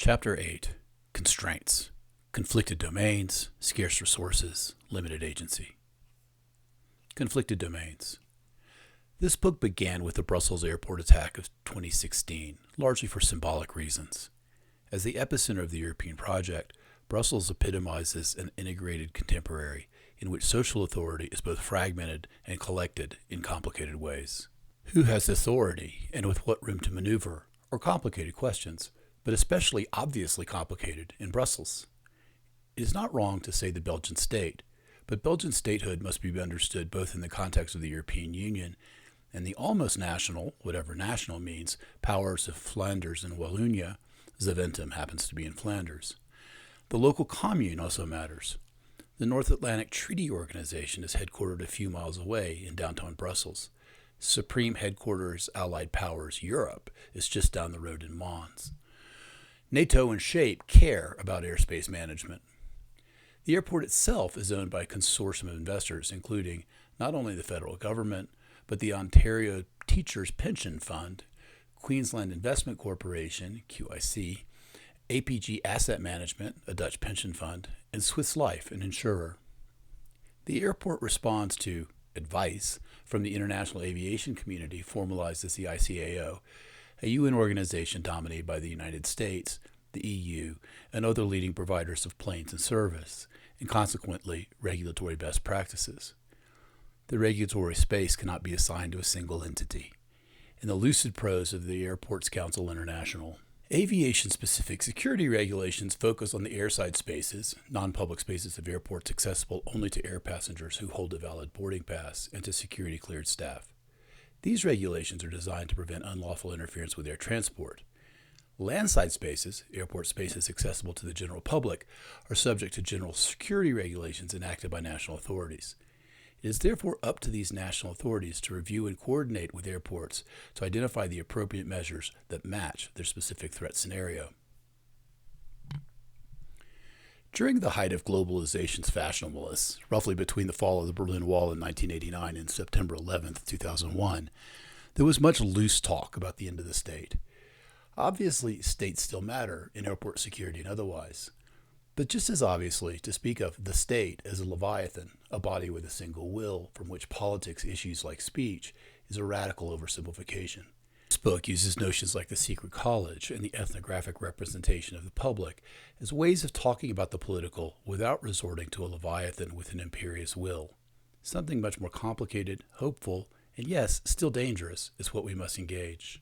Chapter 8. Constraints. Conflicted domains, scarce resources, limited agency. Conflicted domains. This book began with the Brussels airport attack of 2016, largely for symbolic reasons. As the epicenter of the European project, Brussels epitomizes an integrated contemporary in which social authority is both fragmented and collected in complicated ways. Who has authority, and with what room to maneuver, are complicated questions, but especially obviously complicated in Brussels. It is not wrong to say the Belgian state, but Belgian statehood must be understood both in the context of the European Union and the almost national, whatever national means, powers of Flanders and Wallonia. Zaventem happens to be in Flanders. The local commune also matters. The North Atlantic Treaty Organization is headquartered a few miles away in downtown Brussels. Supreme Headquarters Allied Powers Europe is just down the road in Mons. NATO and SHAPE care about airspace management. The airport itself is owned by a consortium of investors, including not only the federal government, but the Ontario Teachers' Pension Fund, Queensland Investment Corporation, QIC, APG Asset Management, a Dutch pension fund, and Swiss Life, an insurer. The airport responds to advice from the international aviation community, formalized as the ICAO, a UN organization dominated by the United States, the EU, and other leading providers of planes and service, and consequently regulatory best practices. The regulatory space cannot be assigned to a single entity. In the lucid prose of the Airports Council International, aviation-specific security regulations focus on the airside spaces, non-public spaces of airports accessible only to air passengers who hold a valid boarding pass, and to security-cleared staff. These regulations are designed to prevent unlawful interference with air transport. Landside spaces, airport spaces accessible to the general public, are subject to general security regulations enacted by national authorities. It is therefore up to these national authorities to review and coordinate with airports to identify the appropriate measures that match their specific threat scenario. During the height of globalization's fashionableness, roughly between the fall of the Berlin Wall in 1989 and September 11, 2001, there was much loose talk about the end of the state. Obviously, states still matter in airport security and otherwise. But just as obviously, to speak of the state as a leviathan, a body with a single will, from which politics issues like speech, is a radical oversimplification. This book uses notions like the secret college and the ethnographic representation of the public as ways of talking about the political without resorting to a leviathan with an imperious will. Something much more complicated, hopeful, and yes, still dangerous is what we must engage.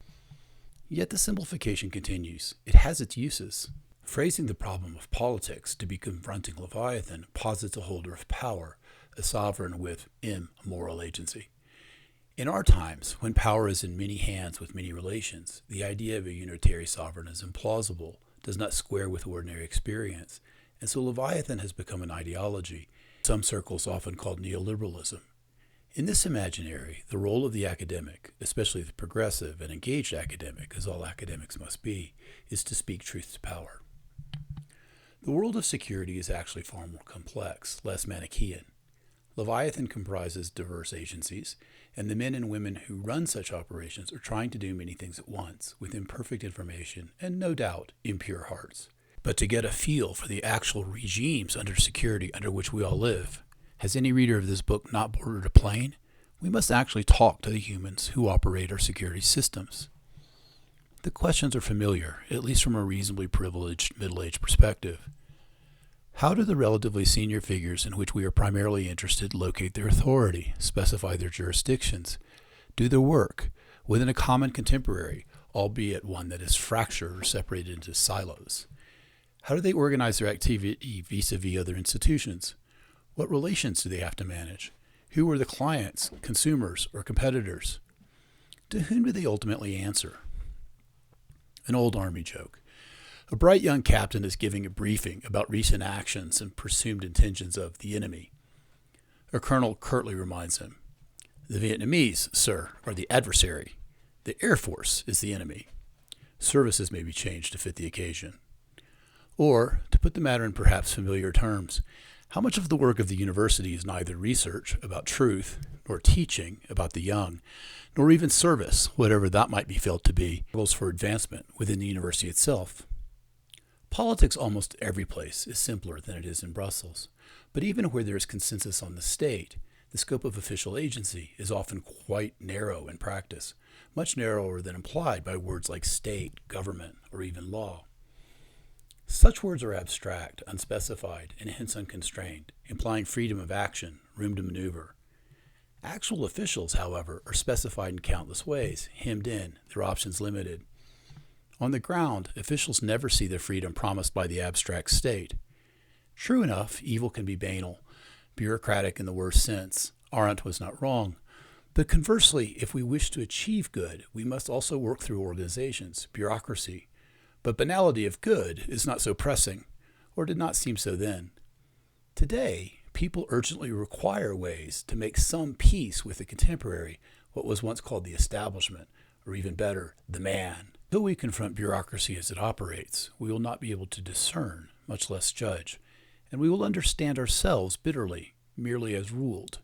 Yet the simplification continues. It has its uses. Phrasing the problem of politics to be confronting Leviathan posits a holder of power, a sovereign with immoral agency. In our times, when power is in many hands with many relations, the idea of a unitary sovereign is implausible, does not square with ordinary experience, and so Leviathan has become an ideology, in some circles often called neoliberalism. In this imaginary, the role of the academic, especially the progressive and engaged academic, as all academics must be, is to speak truth to power. The world of security is actually far more complex, less Manichaean. Leviathan comprises diverse agencies, and the men and women who run such operations are trying to do many things at once, with imperfect information and, no doubt, impure hearts. But to get a feel for the actual regimes under security under which we all live, has any reader of this book not boarded a plane? We must actually talk to the humans who operate our security systems. The questions are familiar, at least from a reasonably privileged middle-aged perspective. How do the relatively senior figures in which we are primarily interested locate their authority, specify their jurisdictions, do their work within a common contemporary, albeit one that is fractured or separated into silos? How do they organize their activity vis-a-vis other institutions? What relations do they have to manage? Who are the clients, consumers, or competitors? To whom do they ultimately answer? An old Army joke. A bright young captain is giving a briefing about recent actions and presumed intentions of the enemy. A colonel curtly reminds him, "The Vietnamese, sir, are the adversary. The Air Force is the enemy. Services may be changed to fit the occasion." Or, to put the matter in perhaps familiar terms, how much of the work of the university is neither research about truth, nor teaching about the young, nor even service, whatever that might be felt to be, goals for advancement within the university itself? Politics almost every place is simpler than it is in Brussels, but even where there is consensus on the state, the scope of official agency is often quite narrow in practice, much narrower than implied by words like state, government, or even law. Such words are abstract, unspecified, and hence unconstrained, implying freedom of action, room to maneuver. Actual officials, however, are specified in countless ways, hemmed in, their options limited. On the ground, officials never see the freedom promised by the abstract state. True enough, evil can be banal, bureaucratic in the worst sense. Arendt was not wrong. But conversely, if we wish to achieve good, we must also work through organizations, bureaucracy. But banality of good is not so pressing, or did not seem so then. Today, people urgently require ways to make some peace with the contemporary, what was once called the establishment, or even better, the man. Until we confront bureaucracy as it operates, we will not be able to discern, much less judge, and we will understand ourselves bitterly, merely as ruled.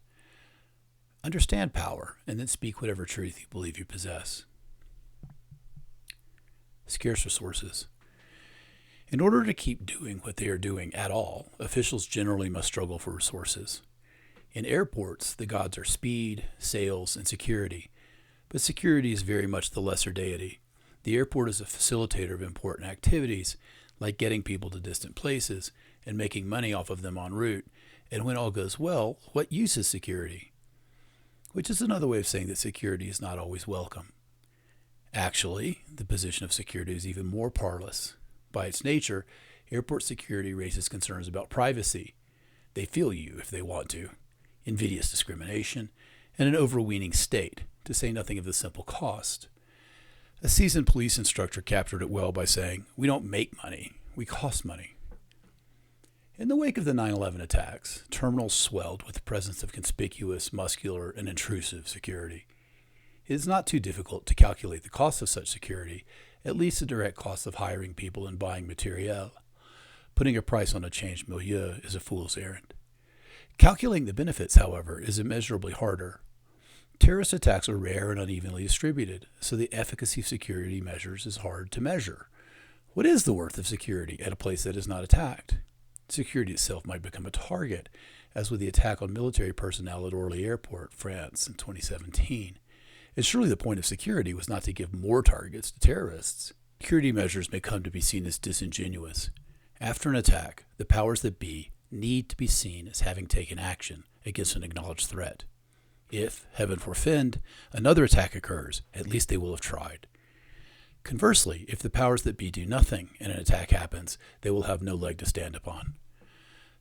Understand power, and then speak whatever truth you believe you possess. Scarce resources. In order to keep doing what they are doing at all, officials generally must struggle for resources. In airports, the gods are speed, sales, and security, but security is very much the lesser deity. The airport is a facilitator of important activities, like getting people to distant places and making money off of them en route, and when all goes well, what use is security? Which is another way of saying that security is not always welcome. Actually, the position of security is even more parlous. By its nature, airport security raises concerns about privacy. They feel you if they want to, invidious discrimination, and an overweening state, to say nothing of the simple cost. A seasoned police instructor captured it well by saying, "We don't make money, we cost money." In the wake of the 9/11 attacks, terminals swelled with the presence of conspicuous, muscular, and intrusive security. It is not too difficult to calculate the cost of such security, at least the direct cost of hiring people and buying materiel. Putting a price on a changed milieu is a fool's errand. Calculating the benefits, however, is immeasurably harder. Terrorist attacks are rare and unevenly distributed, so the efficacy of security measures is hard to measure. What is the worth of security at a place that is not attacked? Security itself might become a target, as with the attack on military personnel at Orly Airport, France, in 2017. And surely the point of security was not to give more targets to terrorists. Security measures may come to be seen as disingenuous. After an attack, the powers that be need to be seen as having taken action against an acknowledged threat. If, heaven forfend, another attack occurs, at least they will have tried. Conversely, if the powers that be do nothing and an attack happens, they will have no leg to stand upon.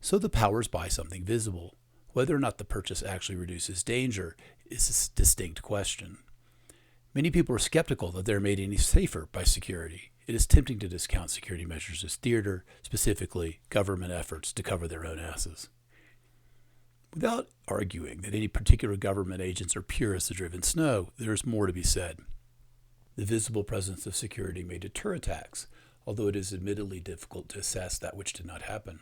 So the powers buy something visible. Whether or not the purchase actually reduces danger is a distinct question. Many people are skeptical that they're made any safer by security. It is tempting to discount security measures as theater, specifically government efforts to cover their own asses. Without arguing that any particular government agents are pure as the driven snow, there is more to be said. The visible presence of security may deter attacks, although it is admittedly difficult to assess that which did not happen.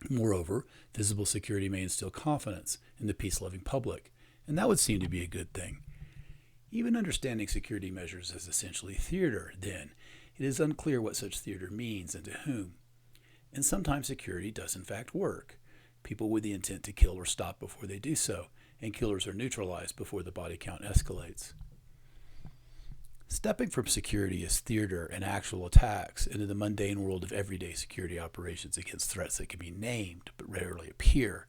Moreover, visible security may instill confidence in the peace-loving public, and that would seem to be a good thing. Even understanding security measures as essentially theater, then, it is unclear what such theater means and to whom. And sometimes security does in fact work. People with the intent to kill are stopped before they do so, and killers are neutralized before the body count escalates. Stepping from security as theater and actual attacks into the mundane world of everyday security operations against threats that can be named but rarely appear,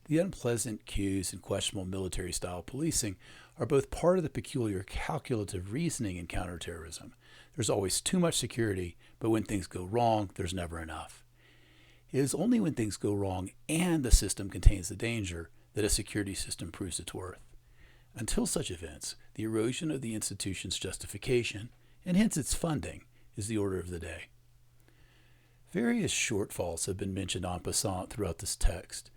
the unpleasant cues and questionable military-style policing are both part of the peculiar calculative reasoning in counterterrorism. There's always too much security, but when things go wrong, there's never enough. It is only when things go wrong and the system contains the danger that a security system proves its worth. Until such events, the erosion of the institution's justification, and hence its funding, is the order of the day. Various shortfalls have been mentioned en passant throughout this text.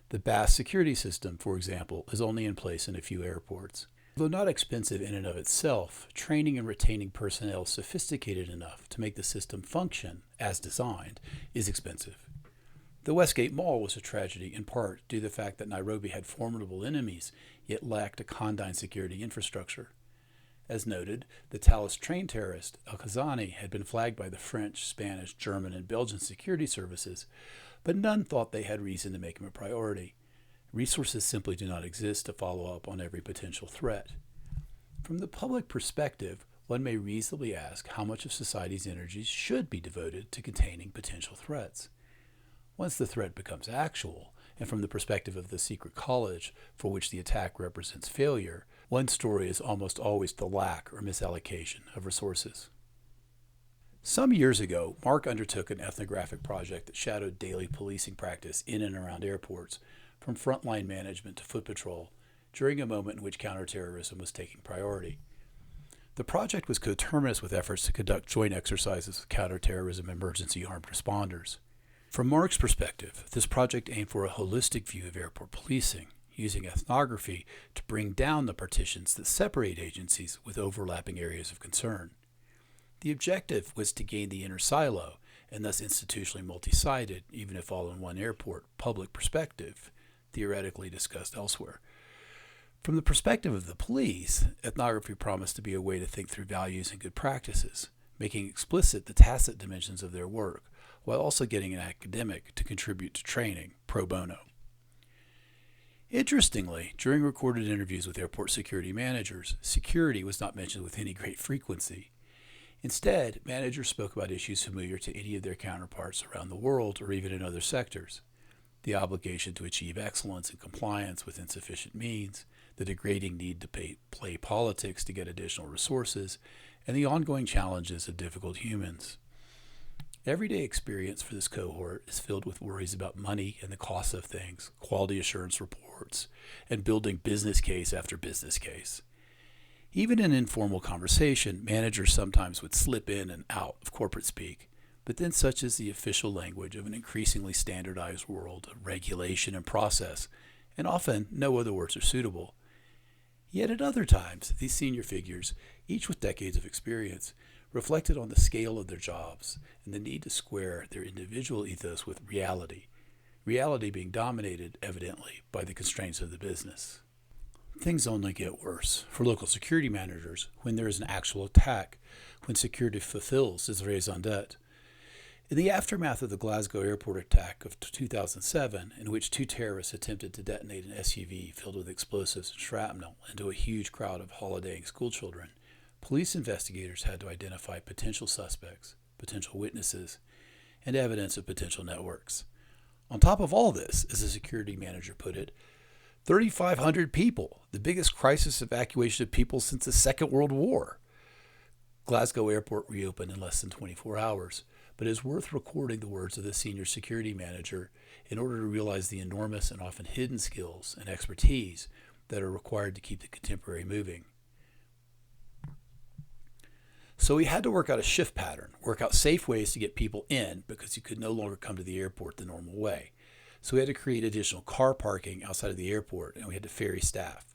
The BAS security system, for example, is only in place in a few airports. Though not expensive in and of itself, training and retaining personnel sophisticated enough to make the system function as designed is expensive. The Westgate Mall was a tragedy in part due to the fact that Nairobi had formidable enemies, yet lacked a condign security infrastructure. As noted, the Talis train terrorist Al-Kazani had been flagged by the French, Spanish, German, and Belgian security services, but none thought they had reason to make him a priority. Resources simply do not exist to follow up on every potential threat. From the public perspective, one may reasonably ask how much of society's energies should be devoted to containing potential threats. Once the threat becomes actual, and from the perspective of the secret college for which the attack represents failure, one story is almost always the lack or misallocation of resources. Some years ago, Mark undertook an ethnographic project that shadowed daily policing practice in and around airports, from frontline management to foot patrol, during a moment in which counterterrorism was taking priority. The project was coterminous with efforts to conduct joint exercises with counterterrorism emergency armed responders. From Mark's perspective, this project aimed for a holistic view of airport policing, using ethnography to bring down the partitions that separate agencies with overlapping areas of concern. The objective was to gain the inner silo, and thus institutionally multi-sided, even if all in one airport, public perspective, theoretically discussed elsewhere. From the perspective of the police, ethnography promised to be a way to think through values and good practices, making explicit the tacit dimensions of their work, while also getting an academic to contribute to training pro bono. Interestingly, during recorded interviews with airport security managers, security was not mentioned with any great frequency. Instead, managers spoke about issues familiar to any of their counterparts around the world or even in other sectors. The obligation to achieve excellence and compliance with insufficient means, the degrading need to play politics to get additional resources, and the ongoing challenges of difficult humans. Everyday experience for this cohort is filled with worries about money and the cost of things, quality assurance reports, and building business case after business case. Even in informal conversation, managers sometimes would slip in and out of corporate speak, but then such is the official language of an increasingly standardized world of regulation and process, and often no other words are suitable. Yet at other times, these senior figures, each with decades of experience, reflected on the scale of their jobs and the need to square their individual ethos with reality being dominated, evidently, by the constraints of the business. Things only get worse for local security managers when there is an actual attack, when security fulfills its raison d'etre. In the aftermath of the Glasgow airport attack of 2007, in which two terrorists attempted to detonate an SUV filled with explosives and shrapnel into a huge crowd of holidaying schoolchildren, police investigators had to identify potential suspects, potential witnesses, and evidence of potential networks. On top of all this, as the security manager put it, 3,500 people, the biggest crisis evacuation of people since the Second World War. Glasgow airport reopened in less than 24 hours, but it is worth recording the words of the senior security manager in order to realize the enormous and often hidden skills and expertise that are required to keep the contemporary moving. So we had to work out a shift pattern, work out safe ways to get people in because you could no longer come to the airport the normal way. So we had to create additional car parking outside of the airport, and we had to ferry staff.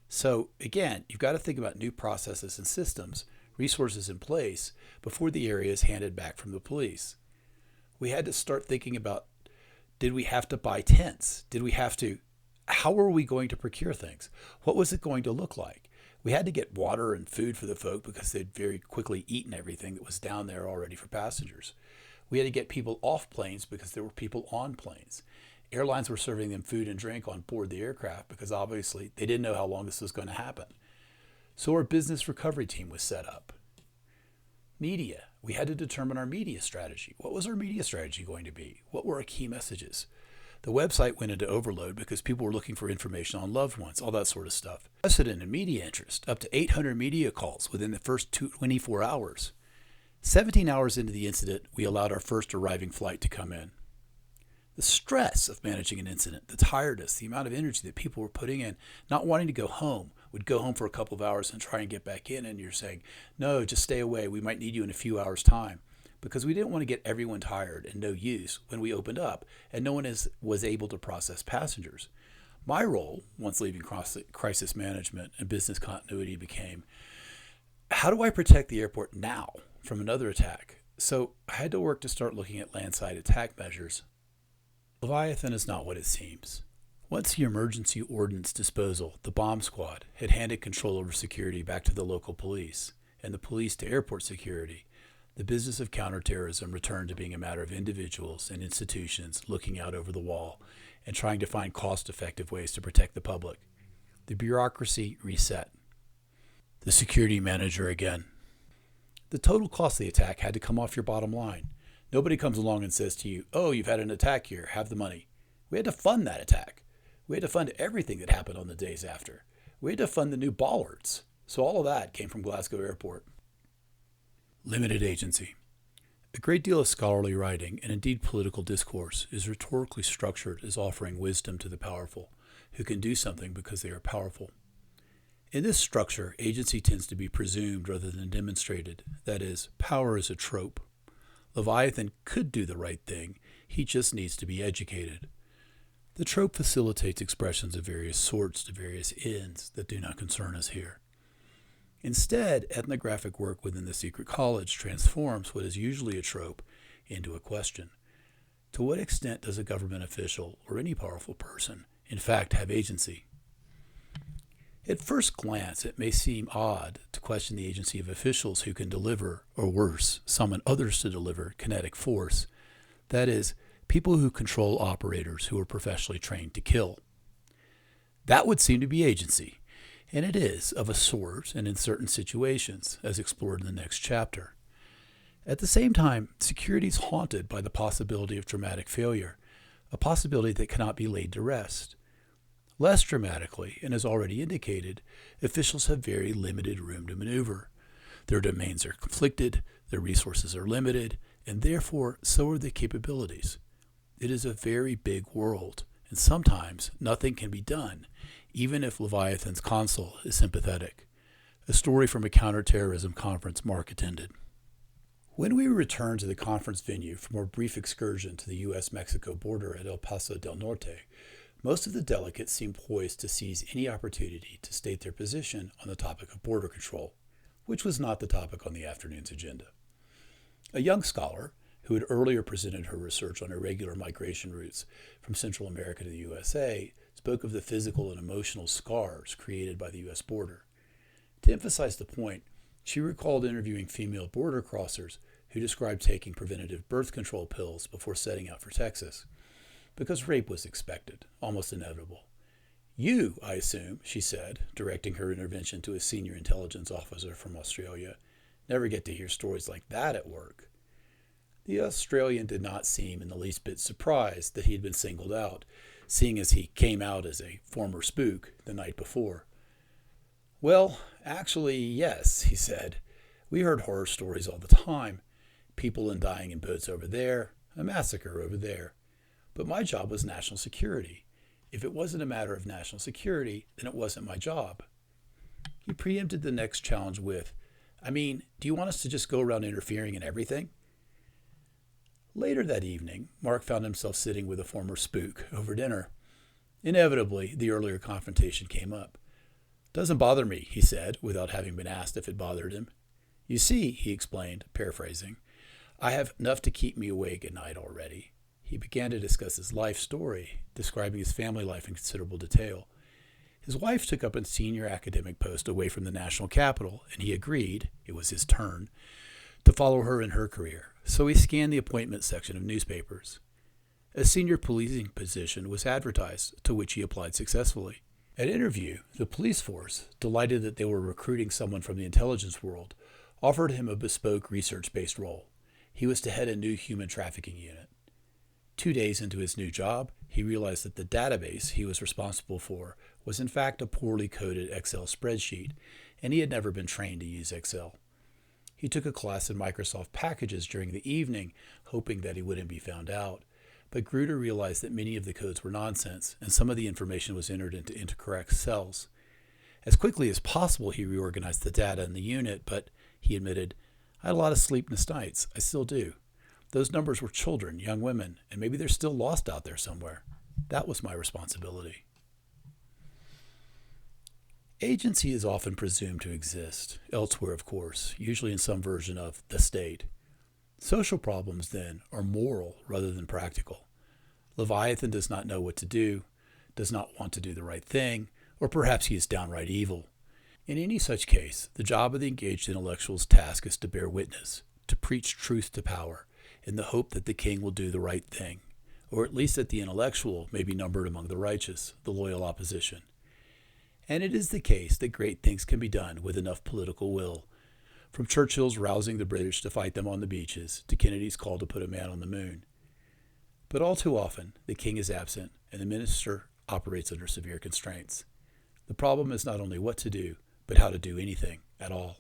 So again, you've got to think about new processes and systems, resources in place before the area is handed back from the police. We had to start thinking about, did we have to buy tents? How were we going to procure things? What was it going to look like? We had to get water and food for the folk because they'd very quickly eaten everything that was down there already for passengers. We had to get people off planes because there were people on planes. Airlines were serving them food and drink on board the aircraft because obviously they didn't know how long this was going to happen. So our business recovery team was set up. Media. We had to determine our media strategy. What was our media strategy going to be? What were our key messages? The website went into overload because people were looking for information on loved ones, all that sort of stuff. Precedent in media interest, up to 800 media calls within the first 24 hours. 17 hours into the incident, we allowed our first arriving flight to come in. The stress of managing an incident, the tiredness, the amount of energy that people were putting in, not wanting to go home, would go home for a couple of hours and try and get back in, and you're saying, no, just stay away, we might need you in a few hours' time. Because we didn't want to get everyone tired and no use when we opened up, and no one was able to process passengers. My role, once leaving crisis management and business continuity, became, how do I protect the airport now from another attack? So I had to work to start looking at landside attack measures. Leviathan is not what it seems. Once the emergency ordnance disposal, the bomb squad, had handed control over security back to the local police, and the police to airport security, the business of counterterrorism returned to being a matter of individuals and institutions looking out over the wall and trying to find cost-effective ways to protect the public. The bureaucracy reset. The security manager again. The total cost of the attack had to come off your bottom line. Nobody comes along and says to you, "Oh, you've had an attack here, have the money." We had to fund that attack. We had to fund everything that happened on the days after. We had to fund the new bollards. So all of that came from Glasgow Airport. Limited agency. A great deal of scholarly writing, and indeed political discourse, is rhetorically structured as offering wisdom to the powerful, who can do something because they are powerful. In this structure, agency tends to be presumed rather than demonstrated. That is, power is a trope. Leviathan could do the right thing. He just needs to be educated. The trope facilitates expressions of various sorts to various ends that do not concern us here. Instead, ethnographic work within the secret college transforms what is usually a trope into a question. To what extent does a government official or any powerful person, in fact, have agency? At first glance, it may seem odd to question the agency of officials who can deliver, or worse, summon others to deliver, kinetic force. That is, people who control operators who are professionally trained to kill. That would seem to be agency, and it is, of a sort, and in certain situations, as explored in the next chapter. At the same time, security is haunted by the possibility of dramatic failure, a possibility that cannot be laid to rest. Less dramatically, and as already indicated, officials have very limited room to maneuver. Their domains are conflicted, their resources are limited, and therefore so are their capabilities. It is a very big world, and sometimes nothing can be done, even if Leviathan's consul is sympathetic. A story from a counterterrorism conference Mark attended. When we returned to the conference venue from our brief excursion to the U.S.-Mexico border at El Paso del Norte, most of the delegates seemed poised to seize any opportunity to state their position on the topic of border control, which was not the topic on the afternoon's agenda. A young scholar, who had earlier presented her research on irregular migration routes from Central America to the USA, spoke of the physical and emotional scars created by the U.S. border. To emphasize the point, she recalled interviewing female border crossers who described taking preventative birth control pills before setting out for Texas, because rape was expected, almost inevitable. "You, I assume," she said, directing her intervention to a senior intelligence officer from Australia, "never get to hear stories like that at work." The Australian did not seem in the least bit surprised that he had been singled out, seeing as he came out as a former spook the night before. "Well, actually, yes," he said. "We heard horror stories all the time. People dying in boats over there, a massacre over there. But my job was national security. If it wasn't a matter of national security, then it wasn't my job." He preempted the next challenge with, "Do you want us to just go around interfering in everything?" Later that evening, Mark found himself sitting with a former spook over dinner. Inevitably, the earlier confrontation came up. "Doesn't bother me," he said, without having been asked if it bothered him. "You see," he explained, paraphrasing, "I have enough to keep me awake at night already." He began to discuss his life story, describing his family life in considerable detail. His wife took up a senior academic post away from the national capital, and he agreed, it was his turn, to follow her in her career, so he scanned the appointment section of newspapers. A senior policing position was advertised, to which he applied successfully. At interview, the police force, delighted that they were recruiting someone from the intelligence world, offered him a bespoke research-based role. He was to head a new human trafficking unit. 2 days into his new job, he realized that the database he was responsible for was in fact a poorly coded Excel spreadsheet, and he had never been trained to use Excel. He took a class in Microsoft packages during the evening, hoping that he wouldn't be found out, but grew to realize that many of the codes were nonsense, and some of the information was entered into incorrect cells. As quickly as possible, he reorganized the data in the unit, but, he admitted, "I had a lot of sleepless nights. I still do. Those numbers were children, young women, and maybe they're still lost out there somewhere. That was my responsibility." Agency is often presumed to exist, elsewhere of course, usually in some version of the state. Social problems, then, are moral rather than practical. Leviathan does not know what to do. does not want to do the right thing, or perhaps he is downright evil. In any such case, the job of the engaged intellectual's task is to bear witness, to preach truth to power, in the hope that the king will do the right thing, or at least that the intellectual may be numbered among the righteous, the loyal opposition. And it is the case that great things can be done with enough political will, from Churchill's rousing the British to fight them on the beaches to Kennedy's call to put a man on the moon. But all too often, the king is absent and the minister operates under severe constraints. The problem is not only what to do, but how to do anything at all.